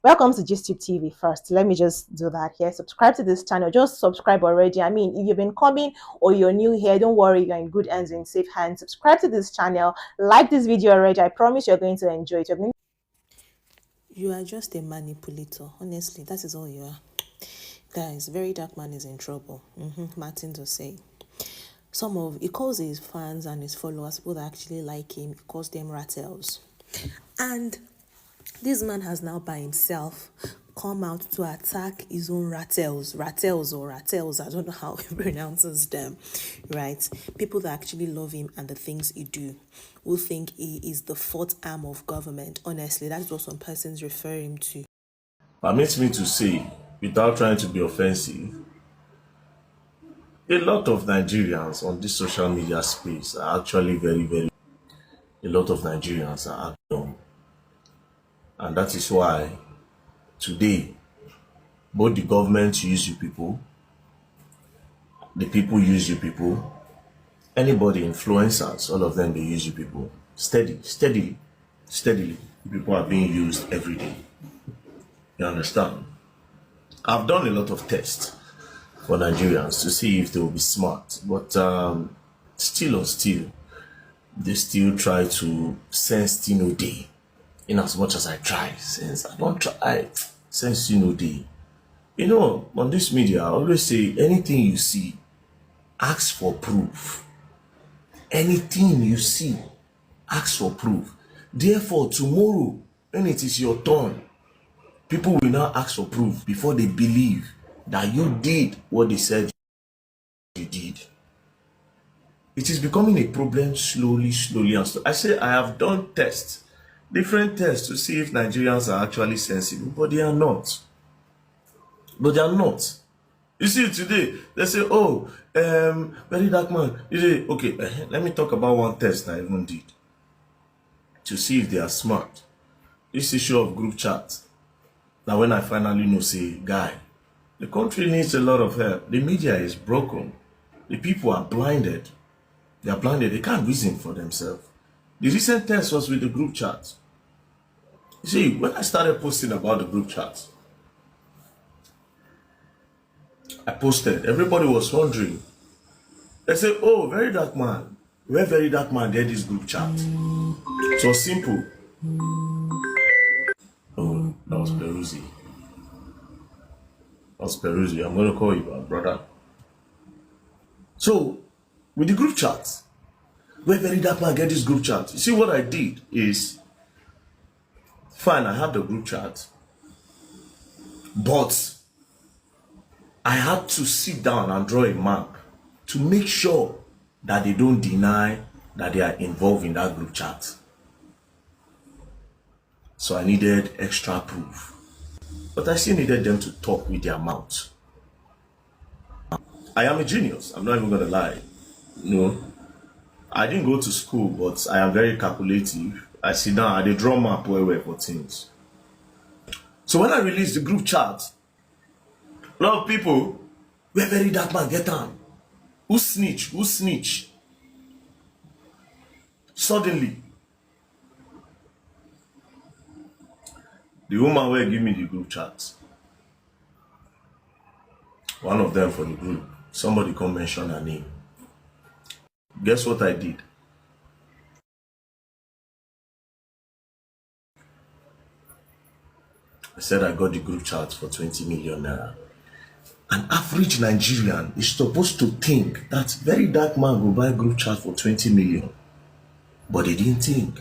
Welcome to GISTUBE TV first. Let me just do that here. Subscribe to this channel. Just subscribe already. I mean, if you've been coming or you're new here, don't worry, you're in good hands, in safe hands. Subscribe to this channel. Like this video already. I promise you're going to enjoy it. You are just a manipulator. Honestly, that is all you are. Guys, VeryDarkMan is in trouble. Martin to say. He calls his fans and his followers, people that actually like him, he calls them Ratels. And this man has now by himself come out to attack his own Ratels, I don't know how he pronounces them, right? People that actually love him and the things he do, who think he is the fourth arm of government. Honestly, that's what some persons refer him to. Permit me to say, without trying to be offensive, a lot of Nigerians on this social media space are actually a lot of Nigerians are dumb. And that is why today, both the government use you people, the people use you people, anybody, influencers, all of them, they use you people. Steadily, people are being used every day. You understand? I've done a lot of tests for Nigerians to see if they will be smart, but still, they still try to sense no day. In as much as I try, since I don't try, sense no day. You know, on this media, I always say anything you see, ask for proof. Anything you see, ask for proof. Therefore, tomorrow, when it is your turn, people will now ask for proof before they believe that you did what they said you did. It is becoming a problem slowly and slowly. I say I have done tests, different tests to see if Nigerians are actually sensible, but they are not. You see, today, they say, oh, VeryDarkMan. Okay, let me talk about one test I even did to see if they are smart. This issue of group chat. Now, when I finally know, say, guy, the country needs a lot of help. The media is broken. The people are blinded. They are blinded. They can't reason for themselves. The recent test was with the group chat. You see, when I started posting about the group chat, I posted. Everybody was wondering. They said, oh, VeryDarkMan. Where VeryDarkMan get this group chat? It was simple. Oh, that was Peruzzi. I'm going to call you, brother. So, with the group chat, where VeryDarkMan get this group chat? You see, what I did is, fine, I have the group chat, but I had to sit down and draw a map to make sure that they don't deny that they are involved in that group chat. So I needed extra proof. But I still needed them to talk with their mouth. I am a genius. I'm not even going to lie. No. I didn't go to school, but I am very calculative. I sit down, I draw map where for things. So when I released the group chat, a lot of people, where VeryDarkMan get on? Who snitch? Suddenly, the woman will give me the group chat. One of them for the group, somebody come mention her name. Guess what I did? I said I got the group chat for 20 million naira. An average Nigerian is supposed to think that VeryDarkMan will buy group chat for 20 million. But they didn't think.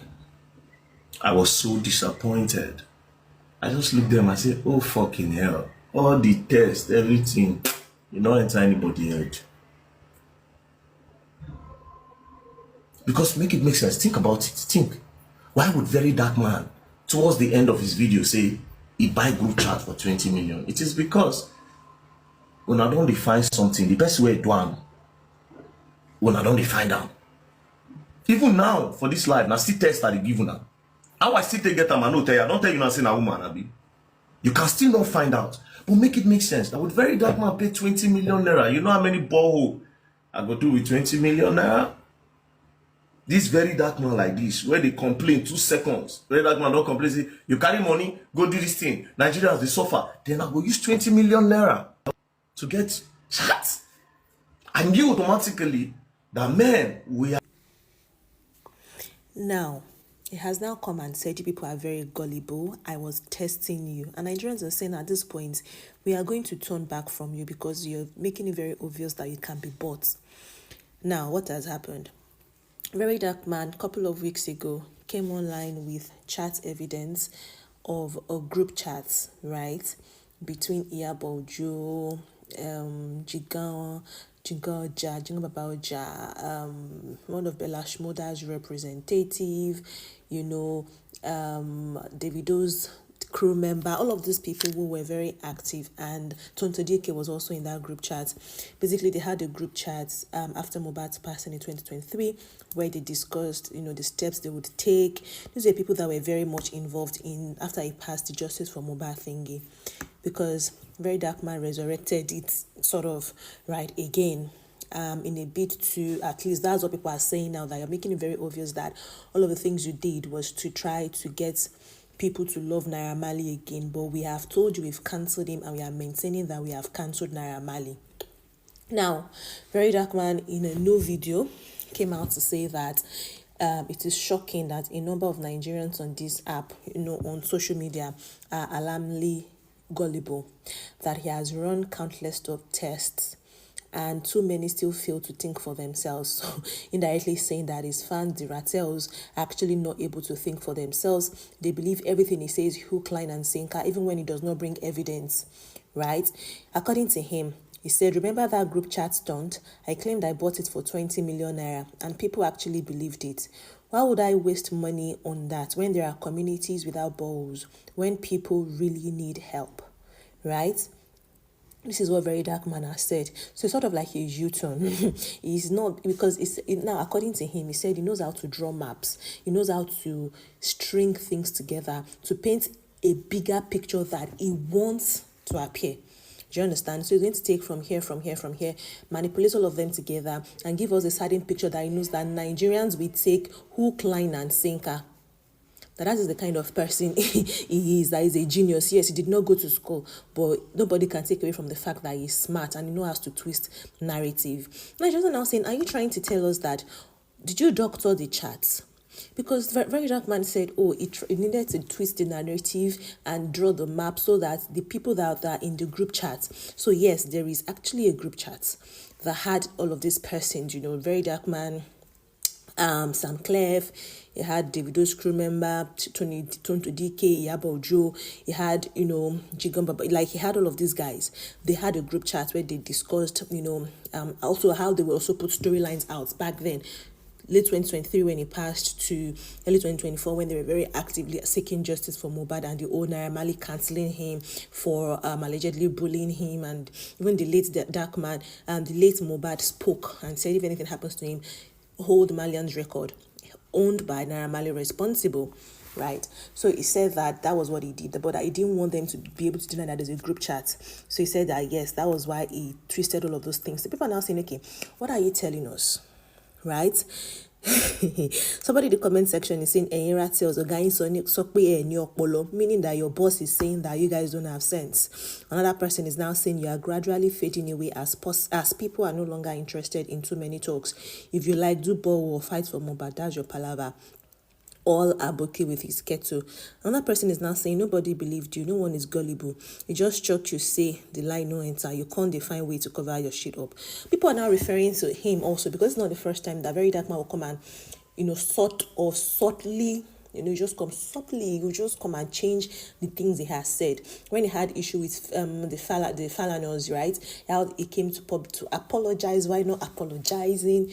I was so disappointed. I just looked at them and said, oh fucking hell. All the tests, everything, you don't enter anybody head. Because make it make sense. Think about it. Think. Why would VeryDarkMan, towards the end of his video, say he buy group chat for 20 million? It is because when I don't define something, the best way to do when I don't define them. Even now, for this life, now still test that they give now. How I still get them, I don't tell you. I don't tell you now saying a woman, Abi. You can still not find out. But make it make sense. That would VeryDarkMan pay 20 million naira. You know how many borehole I go do with 20 million naira? This very dark man like this, where they complain 2 seconds, very dark man don't complain, say, you carry money, go do this thing, Nigerians, they suffer. Then I go use 20 million naira to get chat. I knew automatically that, man, we are. Now, it has now come and said you people are very gullible. I was testing you. And Nigerians are saying at this point, we are going to turn back from you because you're making it very obvious that you can be bought. Now, what has happened? VeryDarkMan, a couple of weeks ago, came online with chat evidence of a group chat, right, between Iyabojo, Jingoja, one of Bella Shmoda's representative, Davido's crew member, all of these people who were very active, and Tonto Dike was also in that group chat. Basically, they had a group chat after Mohbad's passing in 2023 where they discussed, the steps they would take. These are people that were very much involved in, after he passed, the Justice for Mohbad thingy, because VeryDarkMan resurrected it sort of right again. In a bid to, at least that's what people are saying now, that you're making it very obvious that all of the things you did was to try to get people to love Naira Marley again, but we have told you we've cancelled him, and we are maintaining that we have cancelled Naira Marley. Now, VeryDarkMan in a new video came out to say that it is shocking that a number of Nigerians on this app, on social media, are alarmingly gullible, that he has run countless of tests and too many still fail to think for themselves. So indirectly saying that his fans, the Ratels, are actually not able to think for themselves. They believe everything he says hook, line and sinker, even when he does not bring evidence, right? According to him, he said, remember that group chat stunt? I claimed I bought it for 20 million naira and people actually believed it. Why would I waste money on that when there are communities without balls, when people really need help, right? This is what VeryDarkMan has said. So it's sort of like a U-turn. He's not, because now, according to him, he said he knows how to draw maps. He knows how to string things together to paint a bigger picture that he wants to appear. Do you understand? So he's going to take from here, manipulate all of them together and give us a certain picture that he knows that Nigerians will take hook, line and sinker. That is the kind of person he is, that is a genius. Yes, he did not go to school, but nobody can take away from the fact that he's smart and he knows how to twist narrative. Nigerians are now saying, are you trying to tell us that, did you doctor the chats? Because VeryDarkMan said, it needed to twist the narrative and draw the map so that the people that are in the group chat. So yes, there is actually a group chat that had all of these persons, VeryDarkMan, Sam Clef, he had Davido's crew member, Tonto Dike, Iyabojo, he had, Jigamba, like he had all of these guys. They had a group chat where they discussed, also how they will also put storylines out back then. Late 2023 when he passed to early 2024 when they were very actively seeking justice for Mohbad and the old Naira Marley cancelling him for allegedly bullying him, and even the late Darkman and the late Mohbad spoke and said if anything happens to him, hold Malian's record, owned by Naira Marley, responsible, right? So he said that was what he did, but he didn't want them to be able to deny that there's a group chat. So he said that yes, that was why he twisted all of those things. The people are now saying, okay, what are you telling us, right? Somebody in the comment section is saying Ratels or guy meaning that your boss is saying that you guys don't have sense. Another person is now saying you are gradually fading away as people are no longer interested in too many talks. If you like, do ball or fight for Mohbad, that's your palaver. All are okay with his kettle. Another person is now saying nobody believed you, no one is gullible. You just chuck, you say the lie no enter, you can't define way to cover your shit up. People are now referring to him also because it's not the first time that VeryDarkMan will come and subtly you just come subtly, you just come and change the things he has said. When he had issue with the Falanos, right? How he came to apologize. Why not apologizing?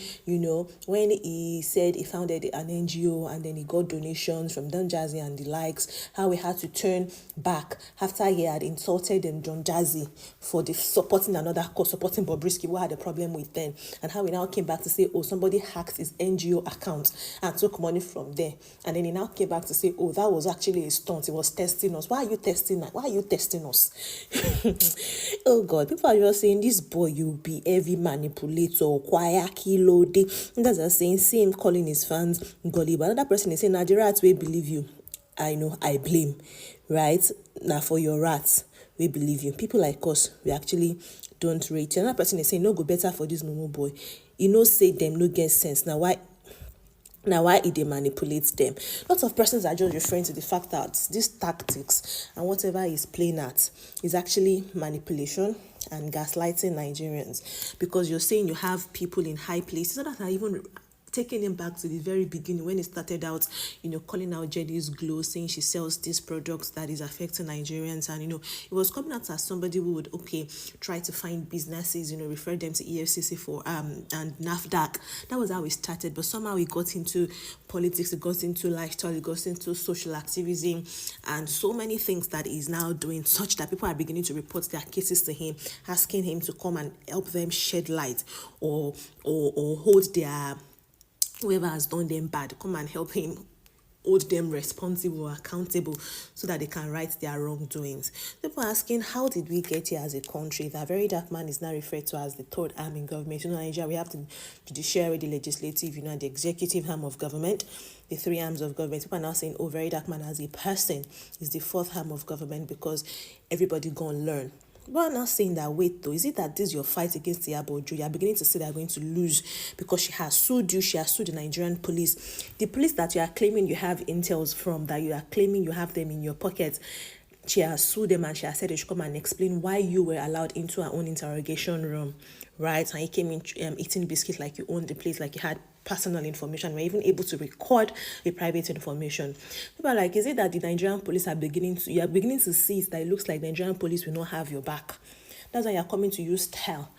When he said he founded an NGO and then he got donations from Don Jazzy and the likes, how he had to turn back after he had insulted Don Jazzy for supporting another cause, supporting Bobrisky, who had a problem with them, and how he now came back to say, somebody hacked his NGO account and took money from there, and then he now came back to say, oh, that was actually a stunt. It was testing us. Why are you testing us? Why are you testing us? Oh God, people are just saying, this boy, you'll be heavy manipulator, choir kilo day. That's what saying, same calling his fans Gullible. Another person is saying, now the rats will believe you. I know, I blame, right? Now for your rats, we believe you. People like us, we actually don't rate you. Another person is saying, no go better for this Momo boy. You know, say them no get sense. Now why they manipulate them? Lots of persons are just referring to the fact that these tactics and whatever he's playing at is actually manipulation and gaslighting Nigerians, because you're saying you have people in high places that are even taking him back to the very beginning when he started out, calling out Jenny's Glow, saying she sells these products that is affecting Nigerians. And, it was coming out as somebody who would, try to find businesses, refer them to EFCC for, and NAFDAC. That was how it started. But somehow he got into politics, he got into lifestyle, he got into social activism, and so many things that he's now doing, such that people are beginning to report their cases to him, asking him to come and help them shed light or hold their, whoever has done them bad, come and help him hold them responsible or accountable so that they can right their wrongdoings. People are asking, how did we get here as a country? That VeryDarkMan is now referred to as the third arm in government. In Nigeria, we have the judiciary, the legislative, and the executive arm of government, the three arms of government. People are now saying, oh, VeryDarkMan as a person is the fourth arm of government because everybody gonna learn. But I'm not saying that, wait though, is it that this is your fight against Iyabojo? You're beginning to say they're going to lose because she has sued you, she has sued the Nigerian police. The police that you are claiming you have intels from, that you are claiming you have them in your pocket, she has sued them and she has said they should come and explain why you were allowed into her own interrogation room, right? And you came in eating biscuits like you owned the place, like you had personal information, we're even able to record the private information. People are like, is it that the Nigerian police are beginning to see it, that it looks like the Nigerian police will not have your back? That's why you're coming to use style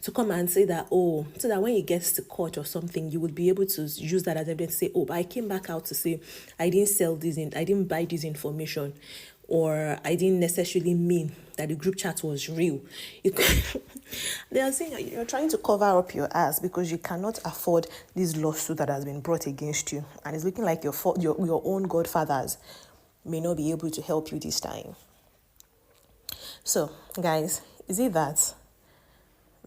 to come and say that, oh, so that when it gets to court or something, you would be able to use that as evidence to say, oh, but I came back out to say I didn't sell this I didn't buy this information, or I didn't necessarily mean that the group chat was real. They are saying you're trying to cover up your ass because you cannot afford this lawsuit that has been brought against you. And it's looking like your own godfathers may not be able to help you this time. So, guys, is it that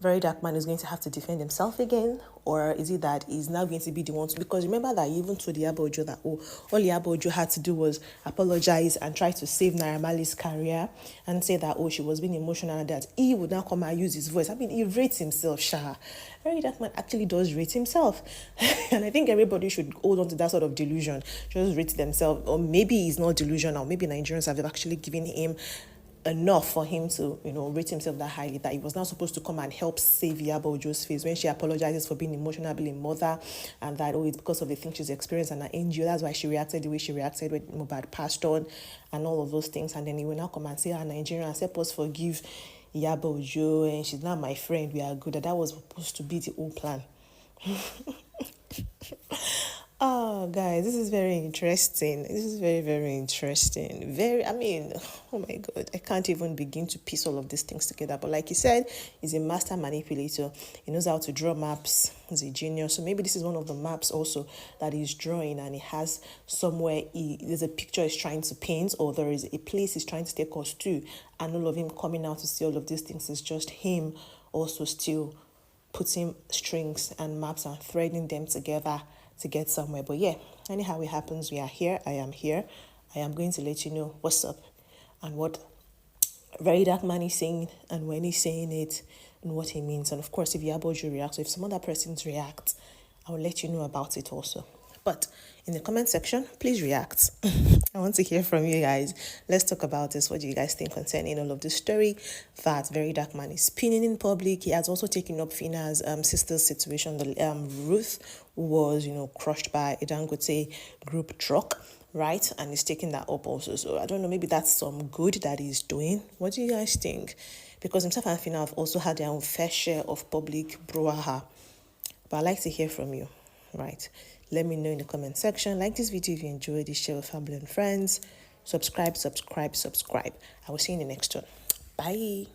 VeryDarkMan is going to have to defend himself again, or is it that he's now going to be the one to? Because remember that he even told Iyabojo that, all Iyabojo had to do was apologize and try to save Naira Marley's career, and say that, she was being emotional, and that he would now come and use his voice. I mean, he rates himself, Sha. VeryDarkMan actually does rate himself. And I think everybody should hold on to that sort of delusion, just rate themselves. Or maybe he's not delusional, maybe Nigerians have actually given him enough for him to, rate himself that highly, that he was now supposed to come and help save Iyabojo's face when she apologizes for being emotional, being a mother, and that, it's because of the things she's experienced and her NGO. That's why she reacted the way she reacted when Mohbad passed on, and all of those things. And then he will now come and say, Nigerians, help us forgive Iyabojo, and she's not my friend, we are good. That was supposed to be the whole plan. Oh, guys, this is very interesting. This is very, very interesting. Oh my God, I can't even begin to piece all of these things together. But like you said, he's a master manipulator. He knows how to draw maps. He's a genius. So maybe this is one of the maps also that he's drawing, and he has somewhere, there's a picture he's trying to paint, or there is a place he's trying to take us to. And all of him coming out to see all of these things is just him also still putting strings and maps and threading them together to get somewhere. But yeah, anyhow it happens, we are here. I am here. I am going to let you know what's up and what VeryDarkMan is saying, and when he's saying it, and what he means. And of course, if Iyabojo reacts, or if some other persons react, I will let you know about it also. But in the comment section, please react. I want to hear from you guys. Let's talk about this. What do you guys think concerning all of this story that VeryDarkMan is spinning in public? He has also taken up Fina's sister's situation. Ruth was, crushed by a Dangote group truck, right? And he's taking that up also. So I don't know, maybe that's some good that he's doing. What do you guys think? Because himself and Fina have also had their own fair share of public brouhaha. But I'd like to hear from you, right? Let me know in the comment section. Like this video if you enjoyed this, share with family and friends. Subscribe. I will see you in the next one. Bye.